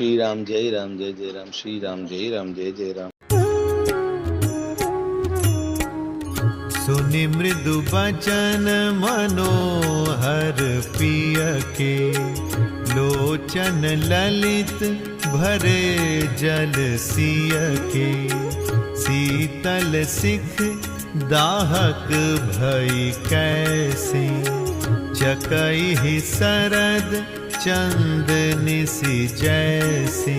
श्री राम जय राम जय जय राम, श्री राम जय राम जय जय राम। सुनि मृदु बचन मनोहर पिय के, लोचन ललित भरे जल सिय के। शीतल सिख दाहक भई कैसे, चकई सरद चंदनिसी जैसे।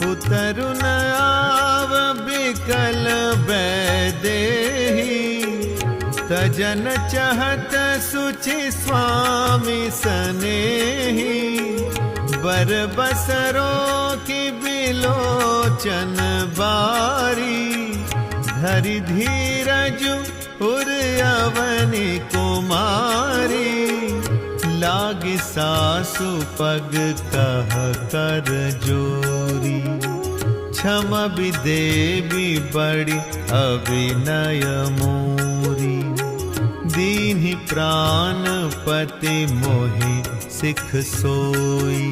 उतरु न आव बिकल बैदेही, तजन चाहत सुचि स्वामी सनेही। बर बसरो की बिलोचन बारी, धरि धीरज उर अवनि कुमारी। लागी सासु पग कह कर जोरी, क्षम भी देवी बड़ी अविनय मोरी। दीन्हि प्राणपति मोहि सिख सोई,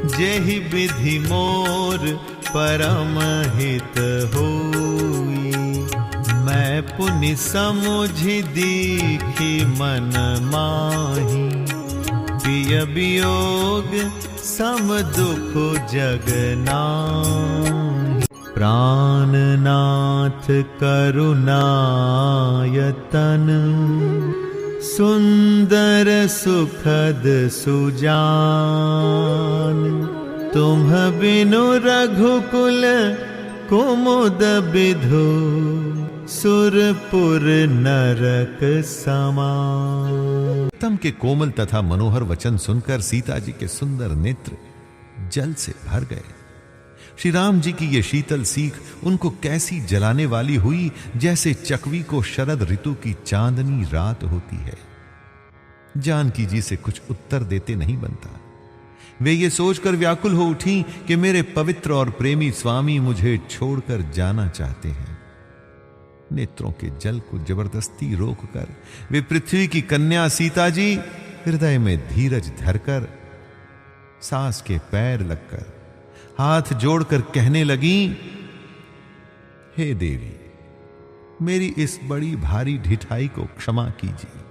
जेहि विधि मोर परम हित होई। मैं पुनि समुझि दीखि मन माही, पिय वियोग सम दुख जगनाहि। प्राणनाथ करुणायतन, सुंदर सुखद सुजान। तुम बिनु रघुकुल कुमुद बिधु, सुरपुर नरक समान। तम के कोमल तथा मनोहर वचन सुनकर सीता जी के सुंदर नेत्र जल से भर गए। श्री राम जी की ये शीतल सीख उनको कैसी जलाने वाली हुई, जैसे चकवी को शरद ऋतु की चांदनी रात होती है। जानकी जी से कुछ उत्तर देते नहीं बनता। वे ये सोचकर व्याकुल हो उठी कि मेरे पवित्र और प्रेमी स्वामी मुझे छोड़कर जाना चाहते हैं। नेत्रों के जल को जबरदस्ती रोककर वे पृथ्वी की कन्या सीता जी हृदय में धीरज धरकर, सास के पैर लगकर, हाथ जोड़कर कहने लगी, हे देवी, मेरी इस बड़ी भारी ढिठाई को क्षमा कीजिए।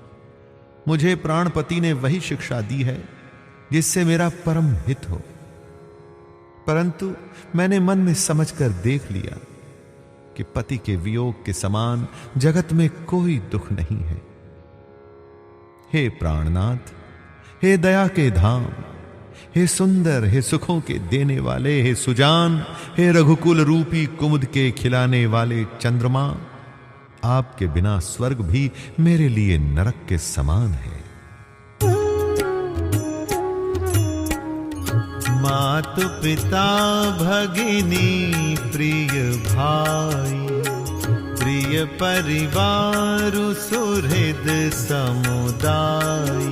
मुझे प्राणपति ने वही शिक्षा दी है जिससे मेरा परम हित हो, परंतु मैंने मन में समझकर देख लिया कि पति के वियोग के समान जगत में कोई दुख नहीं है। हे प्राणनाथ, हे दया के धाम, हे सुंदर, हे सुखों के देने वाले, हे सुजान, हे रघुकुल रूपी कुमुद के खिलाने वाले चंद्रमा, आपके बिना स्वर्ग भी मेरे लिए नरक के समान है। मातु पिता भगिनी प्रिय भाई, प्रिय परिवार सुहृद समुदाय।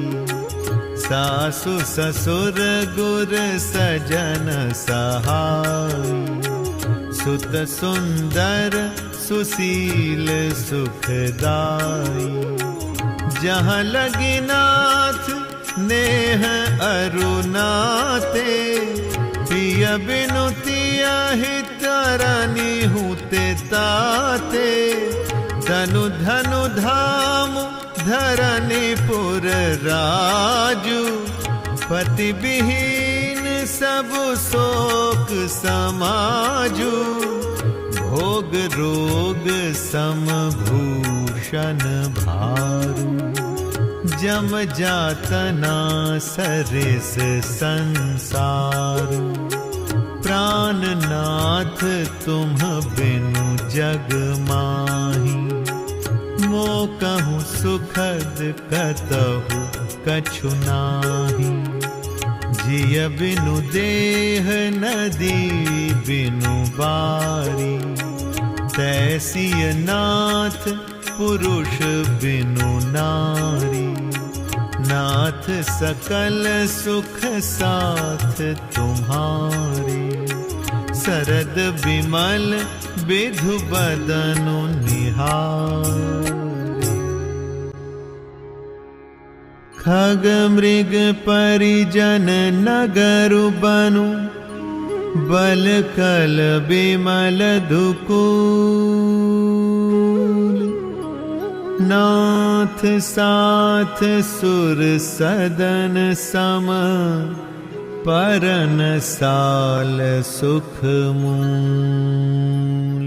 सासु ससुर गुर सजन सहाय, सुत सुंदर सुशील सुखदाई। जहाँ लगी नाथ नेह अरुनाते, पिय बिनुतिया हितरनी हुते ताते। धनु धनु धाम धरनीपुर राजू, पति विहीन सब शोक समाजू। भोग रोग समभूषण भारू, जम जातना सरिस संसार। प्राणनाथ तुम बिनु जग माही, मो कहूँ सुखद कतहु कछु नाही। जिय बिनु देह नदी बिनु बारी, तैसिय नाथ पुरुष बिनु नारी। नाथ सकल सुख साथ तुम्हारे, सरद बिमल विधु बदनु निहारे। खग मृग परिजन नगरु बनु, बल कल बिमल दुकूल, नाथ साथ सुर सदन सम, परन साल सुख मूल।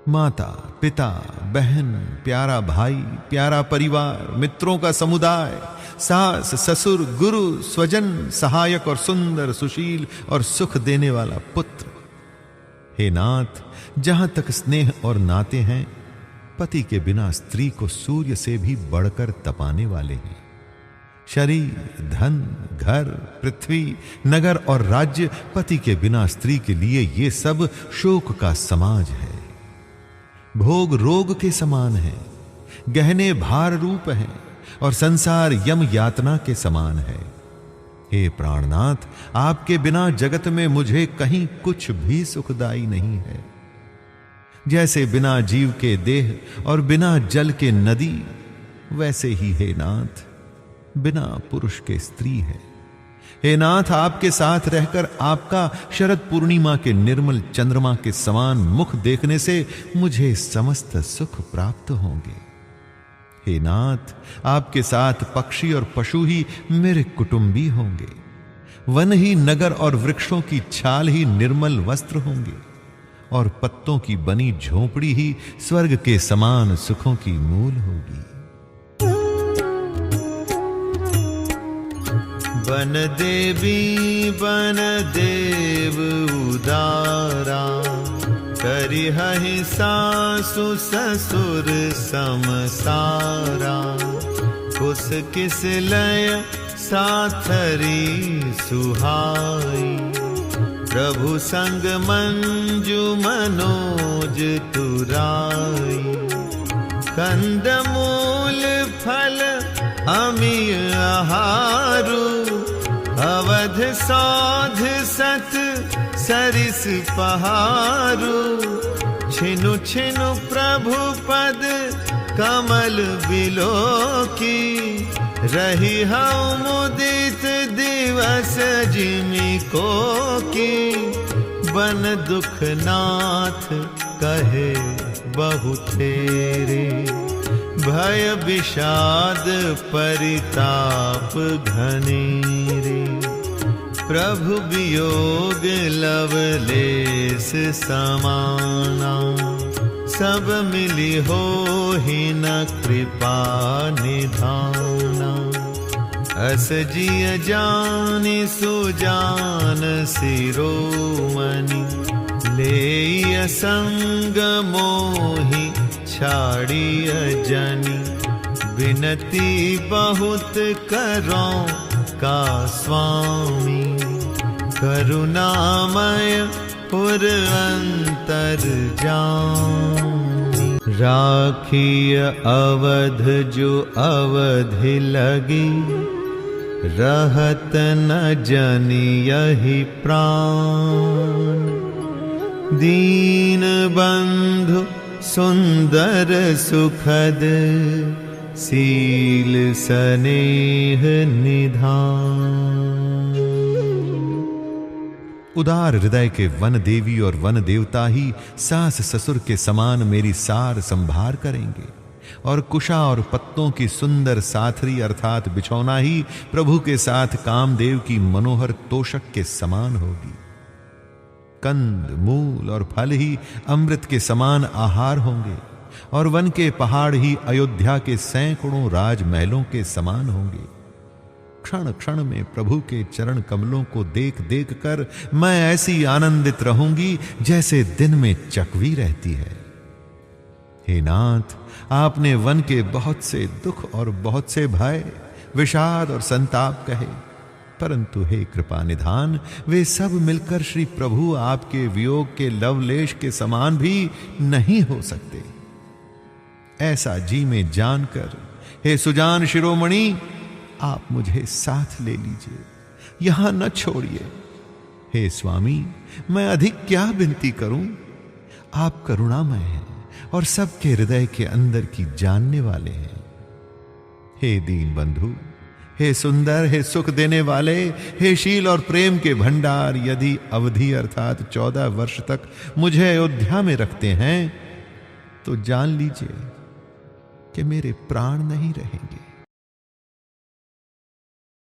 माता, पिता, बहन, प्यारा भाई, प्यारा परिवार, मित्रों का समुदाय, सास, ससुर, गुरु, स्वजन, सहायक और सुंदर, सुशील और सुख देने वाला पुत्र। हे नाथ, जहां तक स्नेह और नाते हैं, पति के बिना स्त्री को सूर्य से भी बढ़कर तपाने वाले हैं। शरीर, धन, घर, पृथ्वी, नगर और राज्य, पति के बिना स्त्री के लिए ये सब शोक का समाज है। भोग रोग के समान है, गहने भार रूप हैं और संसार यम यातना के समान है। हे प्राणनाथ, आपके बिना जगत में मुझे कहीं कुछ भी सुखदाई नहीं है। जैसे बिना जीव के देह और बिना जल के नदी, वैसे ही हे नाथ बिना पुरुष के स्त्री है। हे नाथ, आपके साथ रहकर आपका शरद पूर्णिमा के निर्मल चंद्रमा के समान मुख देखने से मुझे समस्त सुख प्राप्त होंगे। हे नाथ, आपके साथ पक्षी और पशु ही मेरे कुटुंबी होंगे। वन ही नगर और वृक्षों की छाल ही निर्मल वस्त्र होंगे और पत्तों की बनी झोपड़ी ही स्वर्ग के समान सुखों की मूल होगी। बन देवी बन देव उदारा, करिहहि सासु ससुर समसारा। कुस किस लय साथरी सुहाई, प्रभु संग मंजु मनोज तुराई। कंद मूल फल अमी आहारू, अवध साध सत सरिस पहारू। छिनु छिनु प्रभु पद कमल बिलोकी, रही हूँ मुदित दिवस जिमि को की। बन दुख नाथ कहे बहु तेरे, भय विषाद परिताप घनेरे। प्रभु वियोग लवलेस समाना, सब मिली हो ही न कृपा निधाना। अस जिय जानि सुजान शिरोमणि, लेय संग मोहि छाड़िय जनि। विनती बहुत करो का स्वामी, करुणामय पुर अंतर जानी। राखिय अवध जो अवधि लगी, रहत न जनि यही प्राण। दीन बंधु सुंदर सुखद, सील स्नेह निधान। उदार हृदय के वन देवी और वन देवता ही सास ससुर के समान मेरी सार संभार करेंगे, और कुशा और पत्तों की सुंदर साथरी अर्थात बिछौना ही प्रभु के साथ कामदेव की मनोहर तोषक के समान होगी। कंद, मूल और फल ही अमृत के समान आहार होंगे, और वन के पहाड़ ही अयोध्या के सैकड़ों राजमहलों के समान होंगे। क्षण क्षण में प्रभु के चरण कमलों को देख देख कर मैं ऐसी आनंदित रहूंगी जैसे दिन में चकवी रहती है। हे नाथ, आपने वन के बहुत से दुख और बहुत से भय, विषाद और संताप कहे, परंतु हे कृपा निधान, वे सब मिलकर श्री प्रभु आपके वियोग के लवलेश के समान भी नहीं हो सकते। ऐसा जी में जानकर हे सुजान शिरोमणि, आप मुझे साथ ले लीजिए, यहां न छोड़िए। हे स्वामी, मैं अधिक क्या विनती करूं? आप करुणामय हैं और सबके हृदय के अंदर की जानने वाले हैं। हे दीन बंधु, हे सुंदर, हे सुख देने वाले, हे शील और प्रेम के भंडार, यदि अवधि अर्थात 14 वर्ष तक मुझे अयोध्या में रखते हैं तो जान लीजिए कि मेरे प्राण नहीं रहेंगे।